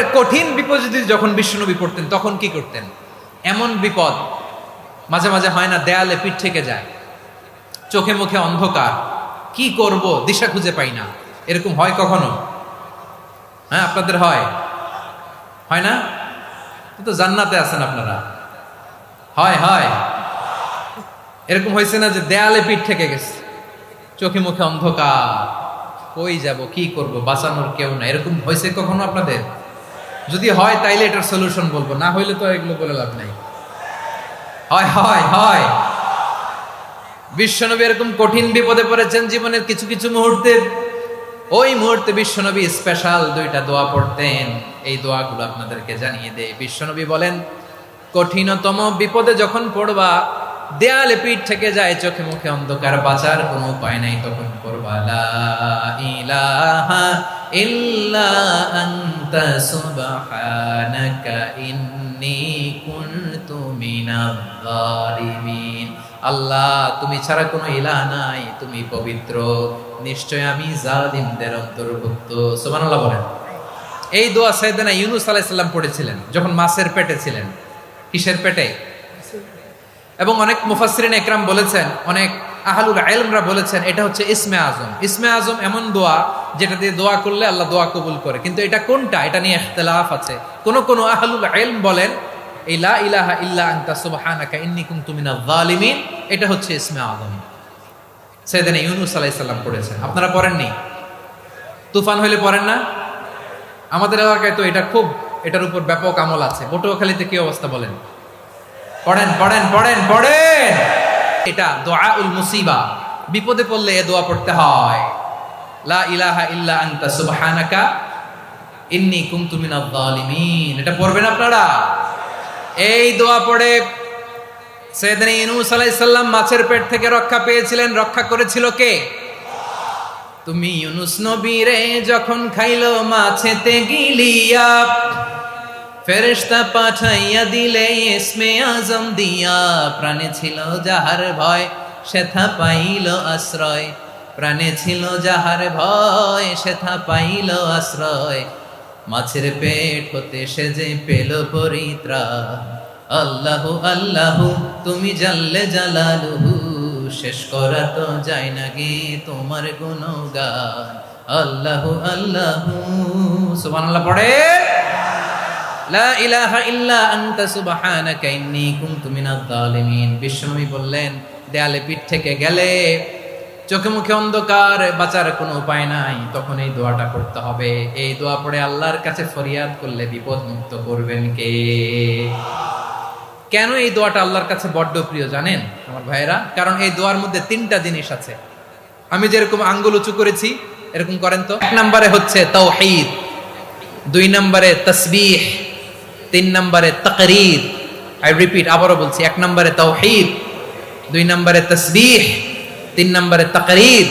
একেবারে কঠিন বিপদ যদি যখন বিশ্বনবী পড়তেন তখন কি করতেন? এমন বিপদ মাঝে মাঝে হয় না, দেয়ালে পিঠ থেকে যায়, চোখে মুখে অন্ধকার, কি করব দিশা খুঁজে পাই না, এরকম হয় কখনো? হ্যাঁ, আপনাদের হয়? হয় না? তো জান্নাতে আছেন আপনারা। হয় হয় এরকম হয়েছে না যে দেয়ালে পিঠ থেকে গেছে, চোখে মুখে অন্ধকার, কই যাব, কি করব, বাঁচানোর কেউ না, এরকম হয়েছে কখনো আপনাদের? যদি হয় তাইলে এটার সলিউশন বলবো, না হইলে তো এগুলো বলে লাভ নাই। হয় হয় হয় বিশ্বনবী এরকম কঠিন বিপদে পড়েছেন জীবনের কিছু কিছু মুহূর্তে। ওই মুহূর্তে বিশ্বনবী স্পেশাল দুইটা দোয়া পড়তেন। এই দোয়াগুলো আপনাদেরকে জানিয়ে দেয়। বিশ্বনবী বলেন, কঠিনতম বিপদে যখন পড়বা, দেয়ালে পিঠ থেকে যায়, চোখে মুখে অন্ধকার, বাঁচার কোনো উপায় নাই, তখন পড়বা লা ইলাহা ইল্লা আনতা সুবহানাকা ইন্নী কুনতু মিনাজ জালিমিন। আল্লাহ, তুমি ছাড়া কোনো ইলাহ নাই, তুমি পবিত্র, নিশ্চয় আমি জালিমদের অন্তর্ভুক্ত। সুবহানাল্লাহ বলেন। এই দোয়া সাইয়েদনা ইউনূস আলাইহিস সালাম পড়েছিলেন যখন মাছের পেটে ছিলেন। কিসের পেটে? এবং অনেক মুফাসসিরিন একরাম বলেছেন, অনেক আহলুল ইলমরা বলেছেন, এটা হচ্ছে ইসমে আজম। ইসমে আজম এমন দোয়া যেটা দিয়ে দোয়া করলে আল্লাহ দোয়া কবুল করে, কিন্তু এটা কোনটা, এটা নিয়ে ইখতিলাফ আছে। কোন আহলুল ইলম বলেন এই লা ইলাহা ইল্লা আনতা সুবহানাকা ইন্নী কুনতু মিনাজ জালিমিন, এটা হচ্ছে ইসমে আজম। সাইয়েদনা ইউনূস আলাইহিস সালাম পড়েছেন। আপনারা পড়েননি? তুফান হইলে পড়েন না? আমাদের এলাকায় তো এটা খুব, এটার উপর ব্যাপক আমল আছে। পটুয়াখালীতে কি অবস্থা বলেন? পড়েন পড়েন পড়েন পড়েন। এটা দুআউল মুসিবা, বিপদে পড়লে এ দোয়া পড়তে হয়। লা ইলাহা ইল্লা আনতা সুবহানাকা ইন্নী কুনতু মিনাজ জালিমিন, এটা পড়বেন আপনারা। এই দোয়া পড়ে সাইয়েদনা ইউনূস আলাইহিস সালাম মাছের পেট থেকে রক্ষা পেয়েছিলেন। রক্ষা করেছিল কে? তুমি ইউনূস নবীরে যখন খাইলো মাছেতে গিলিয়া, ফেরেশতা পাঠাইয়া দিলে ইসমে আজম দিয়া, প্রাণে ছিল যাহার ভয় সেথা পাইল আশ্রয়, প্রাণে ছিল যাহার ভয় সেথা পাইল আশ্রয়, মাছের পেট হতে সে যে পেল পরিত্রাণ। আল্লাহু আল্লাহু তুমি জাল্লে জালালুহু, শেষ করা তো যায় না গে তোমার গুণগান। আল্লাহু আল্লাহু, সুবহানাল্লাহ পড়ে। লা ইলাহা ইল্লা আনতা সুবহানাকা ইন্নী কুনতু মিনাজ জালিমিন। বিশ্বনবী বললেন, দেয়ালে পিঠ থেকে গেলে, চোখে মুখে অন্ধকার, বাঁচার কোনো উপায় নাই, তখন এই দোয়াটা পড়তে হবে। এই দোয়া পড়ে আল্লাহর কাছে ফরিয়াদ করলে বিপদ মুক্ত করবেন কে? কেন এই দোয়াটা আল্লাহর কাছে বড্ড প্রিয় জানেন আমার ভাইয়েরা? কারণ এই দোয়ার মধ্যে তিনটা জিনিস আছে। আমি যেরকম আঙ্গুল উঁচু করেছি এরকম করেন তো। এক নম্বরে হচ্ছে তাওহীদ, দুই নম্বরে তাসবিহ, তিন নম্বরে তাকরীর। আই রিপিট, আবারও বলছি, এক নম্বরে তাওহীদ, দুই নম্বরে তাসবিহ, তিন নম্বরে তাকরীর।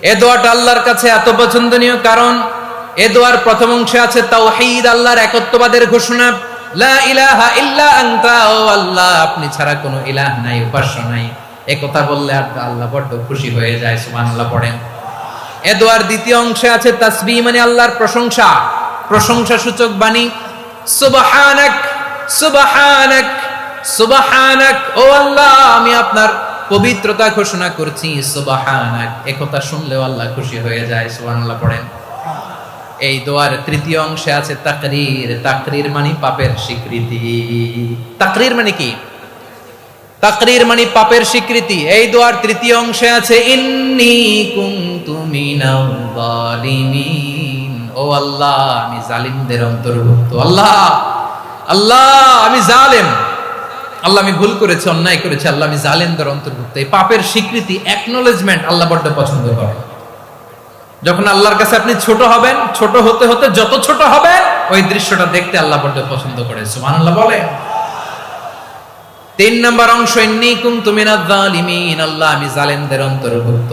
এই দোয়াটা আল্লাহর কাছে এত পছন্দনীয় কারণ এই দোয়ার প্রথম অংশে আছে তাওহীদ, আল্লাহর একত্ববাদের ঘোষণা। লা ইলাহা ইল্লা আনতা, ও আল্লাহ আপনি ছাড়া কোনো ইলাহ নাই, উপাস্য নাই, এই কথা বললে আল্লাহ বড্ড খুশি হয়ে যায়। সুবহানাল্লাহ পড়েন। এই দোয়ার দ্বিতীয় অংশে আছে তাসবিহ, মানে আল্লাহর প্রশংসা, প্রশংসা সূচক বাণী। সুবহানাক সুবহানাক সুবহানাক, ও আল্লাহ আমি আপনার পবিত্রতা ঘোষণা করছি। সুবহানাক, এই কথা শুনলেও আল্লাহ খুশি হয়ে যায়। সুবহানাল্লাহ পড়েন। এই দোয়ার তৃতীয় অংশে আছে তাকরীর। তাকরীর মানে পাপের স্বীকৃতি। তাকরীর মানে কি? তাকরীর মানে পাপের স্বীকৃতি। এই দোয়ার তৃতীয় অংশে আছে ইন্নী কুনতু মিনাজ জালিমিন, ও আল্লাহ আমি জালিমদের অন্তর্ভুক্ত। আল্লাহ আল্লাহ আমি জালেম, আল্লাহ আমি ভুল করেছি, অন্যায় করেছি, আল্লাহ আমি জালেমদের অন্তর্ভুক্ত। এই পাপের স্বীকৃতি, অ্যাকনোলেজমেন্ট আল্লাহ বড্ড পছন্দ করে। যখন আল্লাহর কাছে আপনি ছোট হবেন, ছোট হতে হতে যত ছোট হবেন, ওই দৃশ্যটা দেখতে আল্লাহ বড্ড পছন্দ করে। সুবহানাল্লাহ বলে। তিন নম্বর অংশ ইন্নী কুনতু মিনাজ জালিমিন, আল্লাহ আমি জালেমদের অন্তর্ভুক্ত।